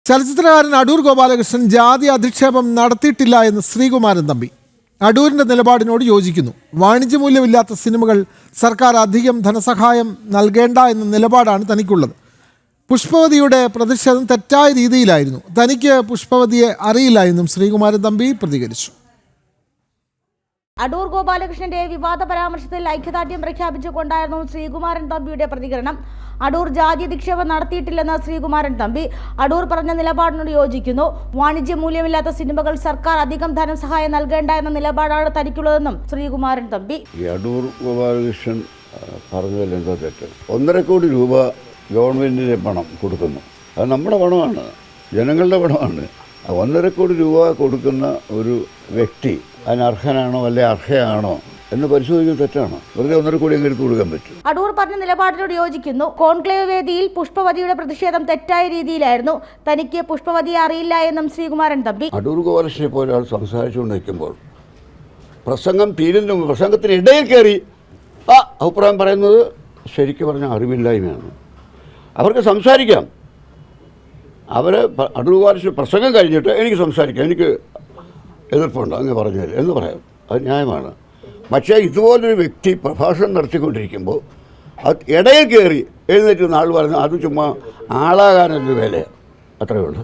ചലച്ചിത്രകാരൻ അടൂർ ഗോപാലകൃഷ്ണൻ ജാതി അധിക്ഷേപം നടത്തിയിട്ടില്ല എന്ന് ശ്രീകുമാരൻ തമ്പി. അടൂരിന്റെ നിലപാടിനോട് യോജിക്കുന്നു. വാണിജ്യമൂല്യമില്ലാത്ത സിനിമകൾ സർക്കാർ അധികം ധനസഹായം നൽകേണ്ട എന്ന നിലപാടാണ് തനിക്കുള്ളത്. പുഷ്പവതിയുടെ പ്രതിഷേധം തെറ്റായ രീതിയിലായിരുന്നു. തനിക്ക് പുഷ്പവതിയെ അറിയില്ല എന്നും ശ്രീകുമാരൻ തമ്പി പ്രതികരിച്ചു. അടൂർ ഗോപാലകൃഷ്ണന്റെ വിവാദ പരാമർശത്തിൽ ഐക്യദാർഢ്യം പ്രഖ്യാപിച്ചുകൊണ്ടായിരുന്നു ശ്രീകുമാരൻ തമ്പിയുടെ പ്രതികരണം. അടൂർ ജാതി അധിക്ഷേപം നടത്തിയിട്ടില്ലെന്ന് ശ്രീകുമാരൻ തമ്പി. അടൂർ പറഞ്ഞ നിലപാടിനോട് യോജിക്കുന്നു. വാണിജ്യ മൂല്യമില്ലാത്ത സിനിമകൾ സർക്കാർ അധികം ധനസഹായം നൽകേണ്ട എന്ന നിലപാടാണ് തനിക്കുള്ളതെന്നും ശ്രീകുമാരൻ തമ്പി. അടൂർ ഗോപാലകൃഷ്ണൻ പറഞ്ഞതിൽ എന്തോ തെറ്റ്. 1.5 കോടി രൂപ ഗവൺമെൻറ്റിന് പണം കൊടുക്കുന്നു. അത് നമ്മുടെ പണമാണ്, ജനങ്ങളുടെ പണമാണ്. 1.5 കോടി രൂപ കൊടുക്കുന്ന ഒരു വ്യക്തി അതിനർഹനാണോ അല്ലെ അർഹയാണോ എന്ന് പരിശോധിക്കുന്നത് തെറ്റാണ്. വെറുതെ 1.5 കോടി അങ്ങ് എടുത്ത് കൊടുക്കാൻ പറ്റും. അടൂർ പറഞ്ഞ നിലപാടിനോട് യോജിക്കുന്നു. കോൺക്ലേവ് വേദിയിൽ പുഷ്പവതിയുടെ പ്രതിഷേധം തെറ്റായ രീതിയിലായിരുന്നു. തനിക്ക് പുഷ്പവതിയെ അറിയില്ല എന്നും ശ്രീകുമാരൻ തമ്പി. അടൂർ ഗോപാലകൃഷ്ണനെ പോലെ ആൾ സംസാരിച്ചുകൊണ്ട് നിൽക്കുമ്പോൾ പ്രസംഗം തീരുന്ന പ്രസംഗത്തിനിടയിൽ കയറി അഭിപ്രായം പറയുന്നത് ശരിക്കും പറഞ്ഞാൽ അറിവില്ലായ്മയാണ്. അവർക്ക് സംസാരിക്കാം. അടൂർ ഗോപാലകൃഷ്ണൻ പ്രസംഗം കഴിഞ്ഞിട്ട് എനിക്ക് സംസാരിക്കാം, എനിക്ക് എതിർപ്പുണ്ട് അങ്ങ് പറഞ്ഞാൽ എന്ന് പറയാം, അത് ന്യായമാണ്. പക്ഷേ ഇതുപോലൊരു വ്യക്തി പ്രഭാഷണം നടത്തിക്കൊണ്ടിരിക്കുമ്പോൾ അത് ഇടയിൽ കയറി എഴുന്നേറ്റ് നാൾ പറഞ്ഞു അത് ചുമ്മാ ആളാകാനൊരു വേലയാണ്, അത്രയേ ഉള്ളൂ.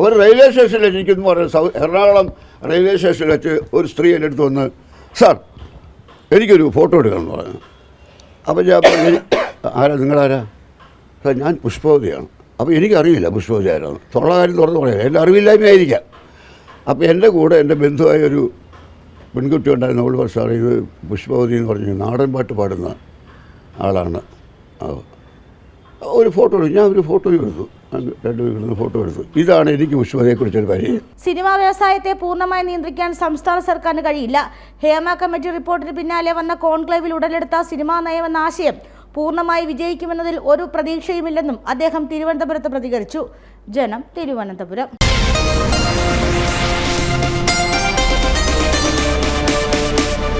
ഒരു റെയിൽവേ സ്റ്റേഷനിൽ ഇരിക്കുന്നു പറഞ്ഞു, എറണാകുളം റെയിൽവേ സ്റ്റേഷനിൽ വെച്ച് ഒരു സ്ത്രീ എൻ്റെ അടുത്ത് വന്ന് സാർ എനിക്കൊരു ഫോട്ടോ എടുക്കണം എന്ന് പറഞ്ഞു. അപ്പോൾ ഞാൻ പറഞ്ഞു ആരാ, നിങ്ങളാരാ? സാർ ഞാൻ പുഷ്പവതിയാണ്. അപ്പോൾ എനിക്കറിയില്ല പുഷ്പവതി ആരാണ്. തൊള്ള കാര്യം തുറന്ന് പറയാം, എൻ്റെ അറിവില്ലായ്മയായിരിക്കാം. അപ്പോൾ എൻ്റെ കൂടെ എൻ്റെ ബന്ധുവായ ഒരു പെൺകുട്ടി ഉണ്ടായിരുന്നു. അവൾ സാർ ഇത് പുഷ്പവതി എന്ന് പറഞ്ഞു നാടൻ പാട്ട് പാടുന്ന ആളാണ്. ഒരു ഫോട്ടോ എടുത്തു. ഞാൻ ഒരു ഫോട്ടോ എടുത്തു, 2 വീട്ടിൽ ഫോട്ടോ എടുത്തു. ഇതാണ് എനിക്ക് പുഷ്പവതിയെക്കുറിച്ചൊരു പരിചയം. സിനിമാ വ്യവസായത്തെ പൂർണ്ണമായി നിയന്ത്രിക്കാൻ സംസ്ഥാന സർക്കാരിന് കഴിയില്ല. ഹേമ കമ്മിറ്റി റിപ്പോർട്ടിന് പിന്നാലെ വന്ന കോൺക്ലേവിൽ ഉടലെടുത്ത സിനിമാ നയമെന്ന ആശയം പൂർണ്ണമായി വിജയിക്കുമെന്നതിൽ ഒരു പ്രതീക്ഷയുമില്ലെന്നും അദ്ദേഹം തിരുവനന്തപുരത്ത് പ്രതികരിച്ചു. ജനം, തിരുവനന്തപുരം.